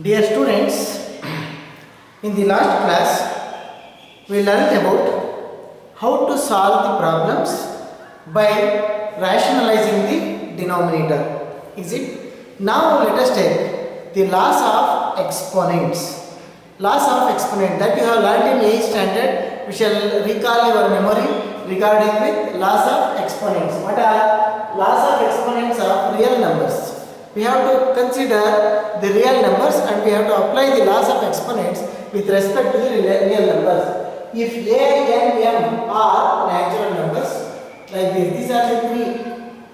Dear students, in the last class we learned about how to solve the problems by rationalizing the denominator. Is it? Now let us take the laws of exponents. Laws of exponent that you have learned in 8th standard. We shall recall your memory regarding with laws of exponents. What are laws of exponents of real numbers? We have to consider the real numbers and we have to apply the laws of exponents with respect to the real numbers. If a, n, m are natural numbers, like this, these are the three.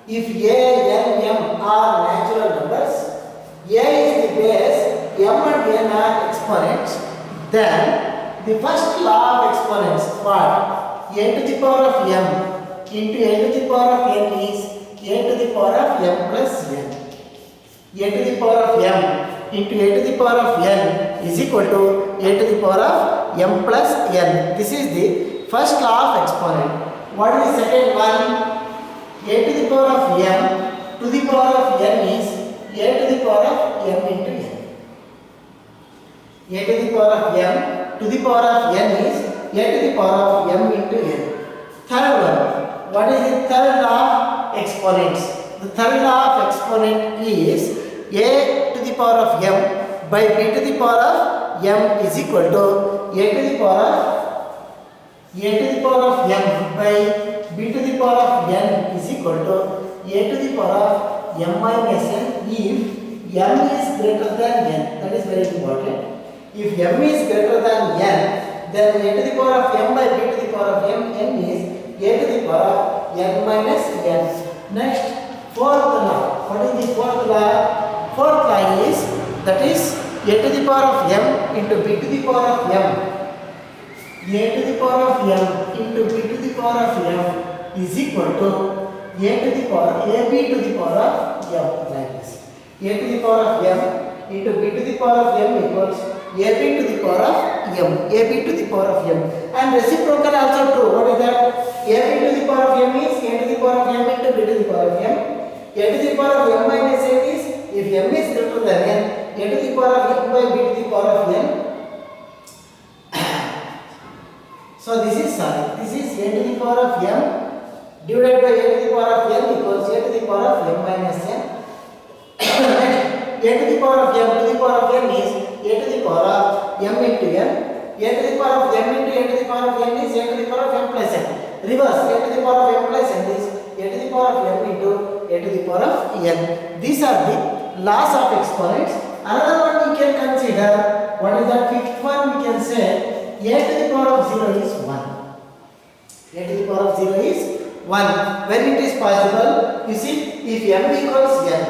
If a, n, m are natural numbers, a is the base, m and n are exponents, then the first law of exponents, what? A to the power of m into a to the power of n is a to the power of m plus n. A to the power of m into a to the power of n is equal to a to the power of m plus n. This is the first law of exponent. What is the second one? A to the power of m to the power of n is a to the power of m into n. A to the power of m to the power of n is a to the power of m into n. Third one. What is the third law of exponents? The third law of exponent is a to the power of m by b to the power of m is equal to a to the power of m by b to the power of n is equal to a to the power of m minus n if m is greater than n. That is very important. If m is greater than n, then a to the power of m by b to the power of n is a to the power of n minus n. Next, fourth law. What is the fourth law? Fourth law is, that is a to the power of m into b to the power of m. A to the power of m into b to the power of m is equal to a to the power ab to the power of m, like this. A to the power of m into b to the power of m equals ab to the power of m. Ab to the power of m. And reciprocal also true. What is that? Ab to the power of m is a to the power of m into b to the power of m. A to the power of m minus n is, if m is greater than n, a to the power of m by b to the power of n. So this is a to the power of m divided by a to the power of n equals a to the power of m minus n. Next, a to the power of m to the power of n is a to the power of m into n. A to the power of m into a to the power of n is a to the power of m plus n. Reverse, a to the power of m plus n is a to the power of m into a to the power of n. These are the laws of exponents. Another one we can consider, what is that? Fifth one we can say a to the power of 0 is 1. A to the power of 0 is 1. When it is possible, you see, if m equals n,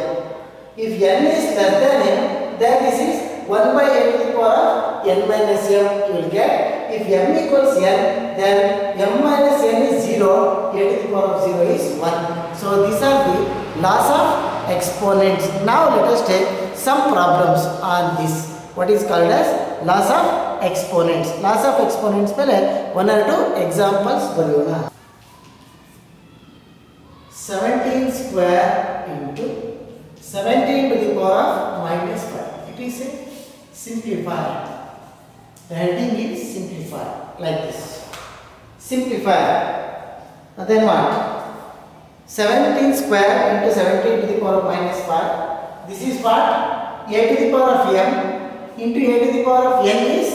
if n is less than n, then this is 1 by a to the power of n minus m you will get. If m equals n, then m minus n is 0, a to the power of 0 is 1. So these are the laws of exponents. Now let us take some problems on this. What is called as laws of exponents. Laws of exponents ಮೇಲೆ one or two examples ಬರೆಯೋಣ. 17 square into 17 to the power of minus 5. It is a simplifier. The heading is simplifier, like this. Simplifier. And then what? 17 square into 17 to the power of minus 5. This is what? A to the power of m into a to the power of n is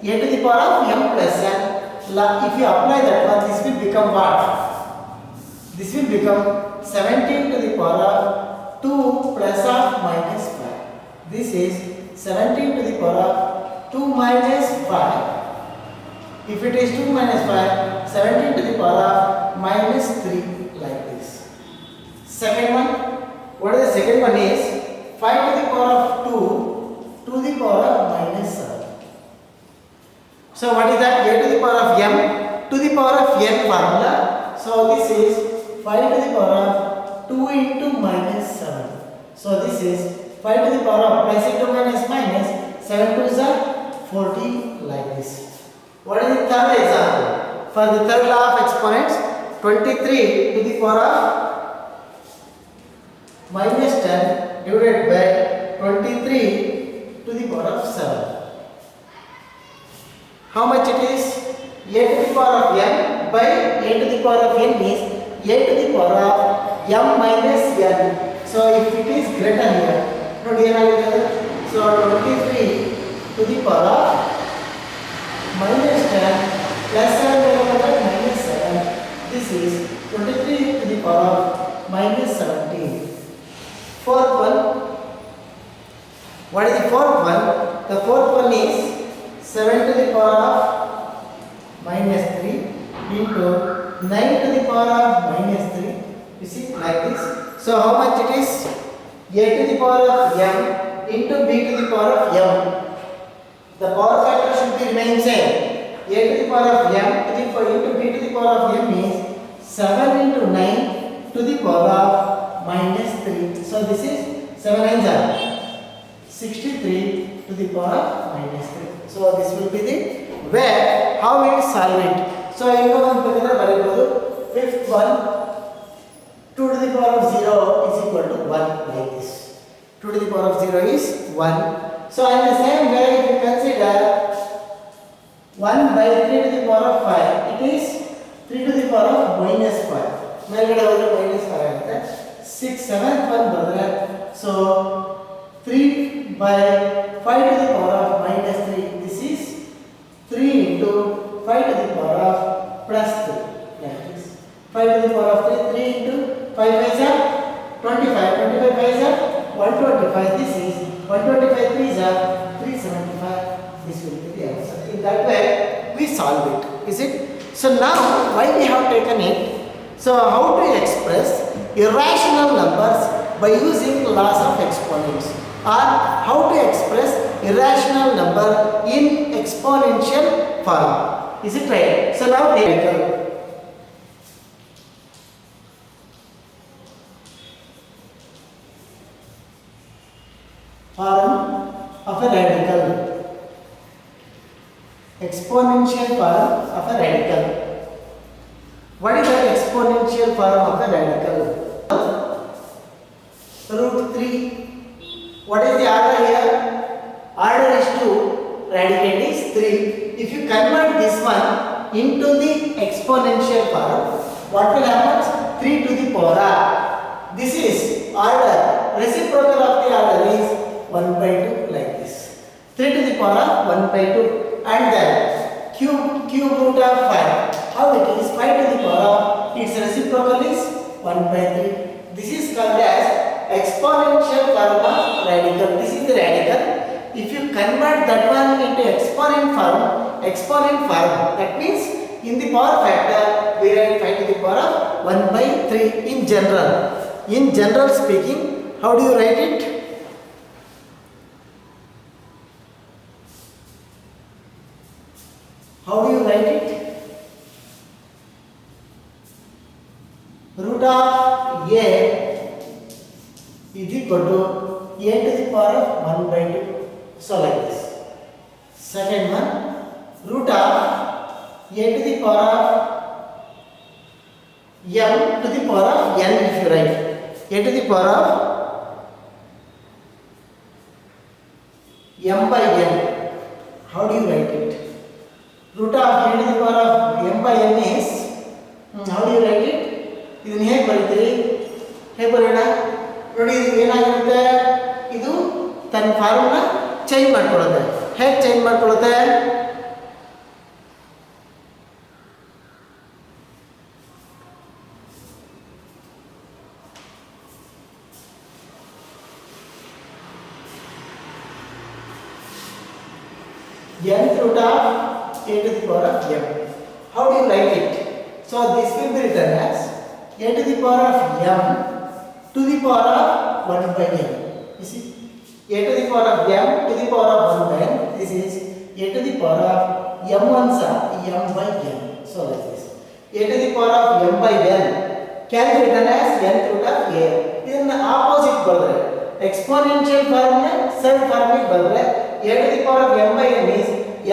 a to the power of m plus n. If you apply that one, this will become what? This will become 17 to the power of 2 plus of minus 5. This is 17 to the power of 2 minus 5. If it is 2 minus 5, 17 to the power of minus 3, like this. Second one, what is the second one is 5 to the power of 2 to the power of minus 7. So what is that? A to the power of m to the power of n formula. So this is 5 to the power of 2 into minus 7. So this is 5 to the power of plus into minus minus 7 to the 40, like this. What is the third example? For the third law of exponents, 23 to the power of minus 10 divided by 23 to to the power of 7. How much it is? A to the power of m by a to the power of n is a to the power of m minus n. So if it is greater here, ನೋಡಿ ಏನಾಗಿದೆ? So 23 to the power of minus 10 plus 7 minus 7. This is 23 to the power of minus 17. Fourth one. What is the fourth one? The fourth one is 7 to the power of minus 3 into 9 to the power of minus 3. You see, like this. So how much it is? A to the power of m into b to the power of m. The power factor should be remain same. A to the power of m to the power into b to the power of m is 7 into 9 to the power of minus 3. So this is 7 9s are 63 to the power of minus 3. So this will be the where how we solve it. So you know fifth one 2 to the power of 0 is equal to 1 like this. 2 to the power of 0 is 1. So in the same way if you consider 1 by 3 to the power of 5 it is 3 to the power of minus 5. ಮೇಲ್ಗಡೆ ಹೋದ್ರೆ minus 5 ಆಗುತ್ತೆ. 6 7th one ಬರೆದ್ರೆ so 3 by 5 to the power of minus 3 this is 3 into 5 to the power of plus 3 like this. 5 to the power of 3 into 5 5s are 25 25 5s are 125. This is 125 3s are 375. This will be the answer. In that way we solve it. Is it? So now why we have taken it? So how to express irrational numbers by using laws of exponents, or how to express irrational number in exponential form. Is it right? So now form of a radical. Exponential form of a radical. What is the exponential form of a radical? Root 3. What is the order here? Order is 2, radicand is 3. If you convert this one into the exponential form, what will happen? 3 to the power r. This is order. Reciprocal of the order is 1 by 2 like this. 3 to the power of 1 by 2. And then cube root of 5. How it is? 5 to the power of its reciprocal is 1 by 3. This is called as exponential form of radical. This is the radical. If you convert that one into exponent form, that means in the power factor we write 5 to the power of 1 by 3 in general. In general speaking, how do you write it? How do you write it? Root of a is equal to a to the power of 1 by 2. So like this. Second one, root of a to the power of m to the power of n if you write. A to the power of m by n. How do you write it? Root of a to the power of m by n is, how do you write it? ಇದನ್ನು ಹೇಗೆ ಬರೀತೀರಿ? ಹೇಗೆ ಬರೋಣ ನೋಡಿ. ಇದು ಏನಾಗಿರುತ್ತೆ? ಇದು ತನ್ನ ಫಾರ್ಮ್ನ ಚೇಂಜ್ ಮಾಡ್ಕೊಳ್ಳುತ್ತೆ. ಹೇಗೆ change ಮಾಡ್ಕೊಳ್ಳುತ್ತೆ? nth root of a to the power of m. How do you write it? So this will be written as a to the power of m to the power of 1 by n. You see, a to the power of m to the power of 1 by n. This is a to the power of m ones are m by n. So like this. A to the power of m by n can be written as nth root of a. ಇದನ್ನ opposite ಬರೆದ್ರೆ exponential form ನ sub form ಗೆ ಬರೆದ್ರೆ a to the power of m by n is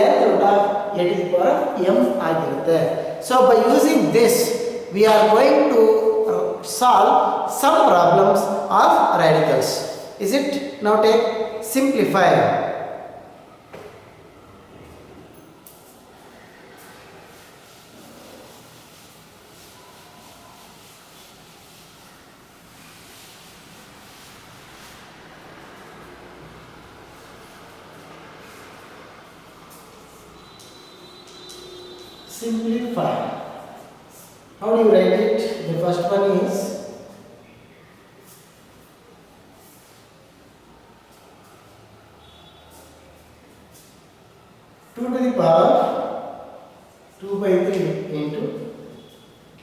nth root of a to the power of m ಆಗಿರುತ್ತೆ. So by using this we are going to solve some problems of radicals. Is it? Now take simplify. simplify. How do you write it? The first one is 2 to the power of 2 by 3 into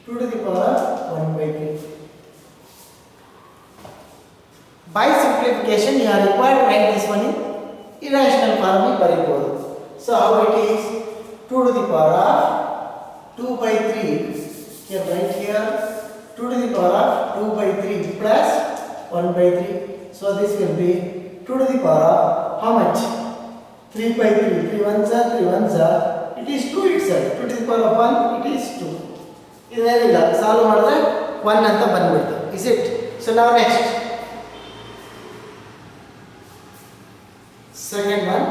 2 to the power of 1 by 3. By simplification, you are required to write this one in irrational form. So how it is? 2 to the power of 2 by 3. Here, right here, 2 to the power of 2 by 3 plus 1 by 3. So this will be 2 to the power of how much? 3 by 3. 3 ones are 3 ones are. It is 2 itself. 2 to the power of 1, it is 2. Idenilla solve madre 1 anta bandubiಡುತ್ತೆ. Is it? So now next. Second one.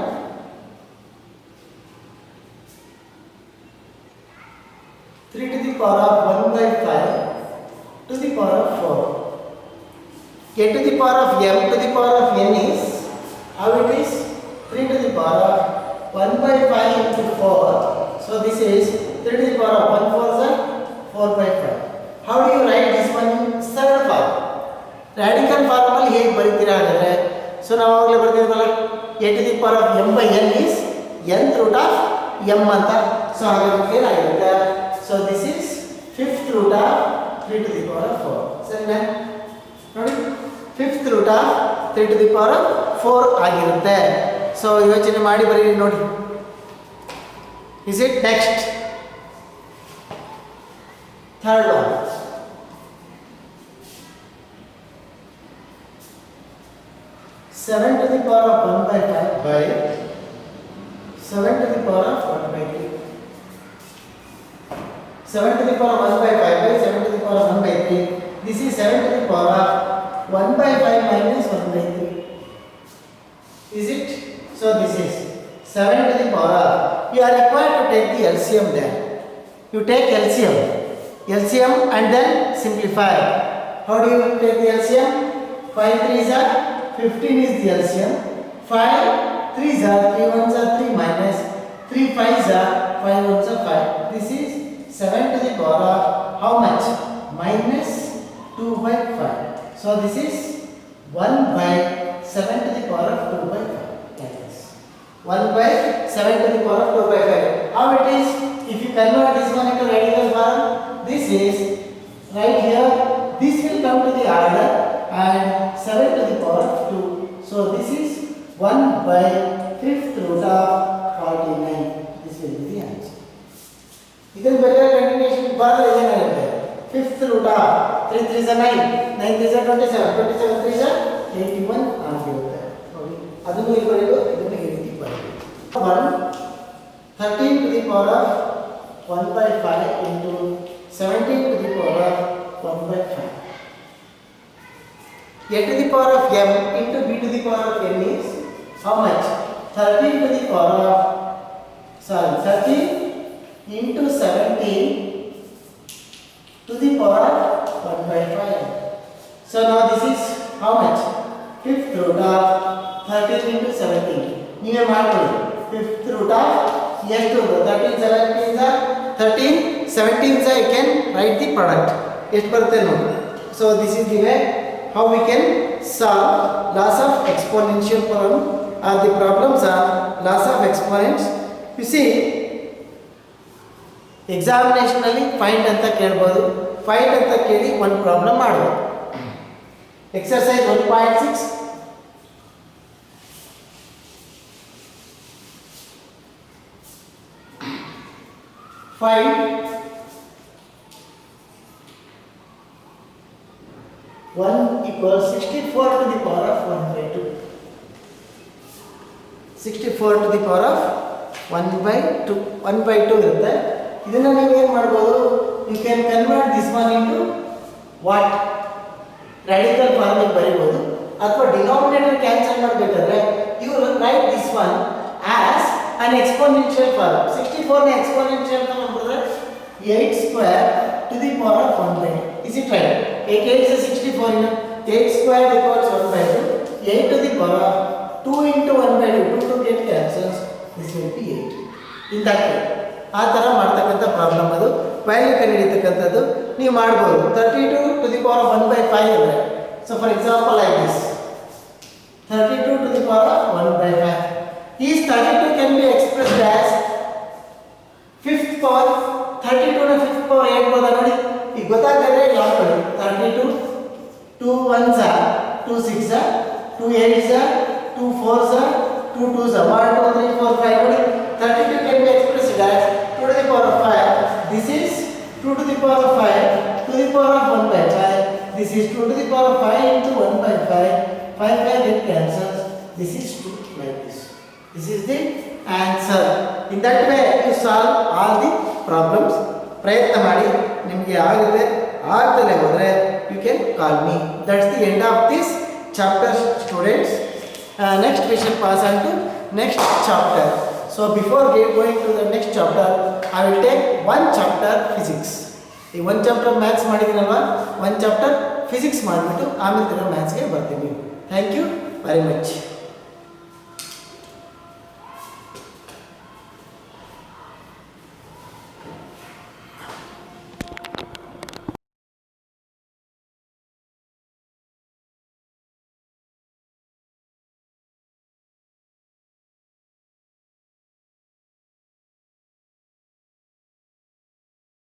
3 to the power of 1 by 5 to the power of 4. A to the power of m to the power of n is how it is? 3 to the power of 1 by 5 into 4. So this is 3 to the power of 1 4 is 4 by 5. How do you write this one in third form? Radical form ಅಲ್ಲಿ ಹೇಗೆ ಬರೀತೀರಾ ಅಂದರೆ so ನಾವು ಆವಾಗಲೇ ಬರ್ತಿದ್ವಲ್ಲ a to the power of m by n is nth root of m ಅಂತ. So ಹಾಗಾಗಿ ಏನಾಗಿರುತ್ತೆ? So this is fifth root of 3 to the power of 4. ಸರಿನಾ? ನೋಡಿ fifth root of 3 to the power of 4 ಆಗಿರುತ್ತೆ. So ಯೋಚನೆ ಮಾಡಿ ಬರೀರಿ ನೋಡಿ. Is it next? Third one. 7 to the power of 1 by 5 by 7 to the power of 1 by 3. 7 to the power of 1 by 5 by 7 to the power of 1 by 3. This is 7 to the power of 1 by 5 minus 1 by 3. Is it? So this is 7 to the power of, you are required to take the LCM there. You take LCM and then simplify. How do you take the LCM? 5 3s are 15 is the LCM. 5 3s are 3 1s are 3 minus 3 5s are 5 1s are 5. This is 7 to the power of how much? Minus 2 by 5. So this is 1 by 7 to the power of 2 by 5. Like this. 1 by 7 to the power of 2 by 5. How it is? If you convert this one into radical form, this is right here. This will come to the order and 7 to the power of 2. So this is 1 by 5th root of 49. This will be the answer. This is better continuation. Further ಏನಾಗುತ್ತೆ? 5th root of 3 3s are 9, 9 3s are 27, 27 3s are 81 ಆಗಿರುತ್ತೆ. ನೋಡಿ ಅದನ್ನು ಇಲ್ಲಿ ಬರೆಯೋದು, ಇದನ್ನು ಈ ರೀತಿ ಬರೆಯೋದು. 13 to the power of 1 by 5 into 17 to the power of 1 by 5. A to the power of m into b to the power of n is how much? 13 to the power of 13 into 17 to the power of 1 by 5. So now this is how much? 5th root of 13 into 17. ನೀವೇ ಮಾಡ್ಕೊಳ್ಳಿ. 5th root of ಎಷ್ಟು? 13 17 are 13 17 are you can write the product. ಎಷ್ಟು ಬರುತ್ತೆ ನೋಡಿ. So this is the way how we can solve laws of exponential problem or the problems are laws of exponents. You see examination ಅಲ್ಲಿ find ಅಂತ ಕೇಳಬಹುದು. find ಅಂತ ಕೇಳಿ ಒಂದು problem ಮಾಡಬಹುದು. exercise 1.6 find 1 equals 64 to the power of 1 by 2. 64 to the power of 1 by 2. 1 by 2 ಇರುತ್ತೆ. ಇದನ್ನ ನೀವು ಏನು ಮಾಡಬಹುದು? You can convert this one into what? Radical form ಗೆ ಬರೆಯಬಹುದು ಅಥವಾ ಡಿನಾಮಿನೇಟರ್ ಕ್ಯಾನ್ಸಲ್ ಮಾಡಬೇಕಾದ್ರೆ you write this one as an exponential form. 64 ನ exponential form ಅಂದ್ರೆ 8 square to the power of 1 by 2. Is it right? 8 8 is 64 in 8 square equals 1 by 2. 8 to the power of 2 into 1 by 2. 2 to get cancels. This will be 8. In that way. ಆ ಥರ ಮಾಡ್ತಕ್ಕಂಥ problem ಅದು. Value ಕಂಡುಹಿಡಿತಕ್ಕಂಥದ್ದು ನೀವು ಮಾಡ್ಬೋದು. 32 to the power of 1/5 ಅಂದರೆ, so for example like this 32 to the power of 1/5. Is 32 can be expressed as fifth power. 32 ನ fifth power ಹೇಳ್ಬೋದಾ ನೋಡಿ. ಈಗ ಗೊತ್ತಾಗ್ತದೆ ಯಾವ ಕಡೆ 32 2 1s are 2 6s are 2 8s are 2 4s are 2 2s are 1 2 3 4 5 ನೋಡಿ. 32 can be expressed as 2 to the power of 5. This is 2 to the power of 5 to the power of 1/5. This is 2 to the power of 5 into 1/5. 5 get cancels. This is 2 like this. This is the answer. In that way you solve all the problems. ಪ್ರಯತ್ನ ಮಾಡಿ, ನಿಮಗೆ ಆಗುತ್ತೆ. ಆಗದಲ್ಲೇ ಹೋದರೆ you can call me. That's the end of this chapter, students. Next we shall pass on to next chapter. So before going to the next chapter, I will take one chapter physics. ಈ ಒಂದು chapter maths ಮಾಡಿದ್ದೀನಲ್ವಾ, ಒಂದು chapter physics ಮಾಡಿಬಿಟ್ಟು ಆಮೇಲೆ ತಿರ್ಗಾ ಮ್ಯಾಥ್ಸ್ಗೆ ಬರ್ತೀನಿ. Thank you very much.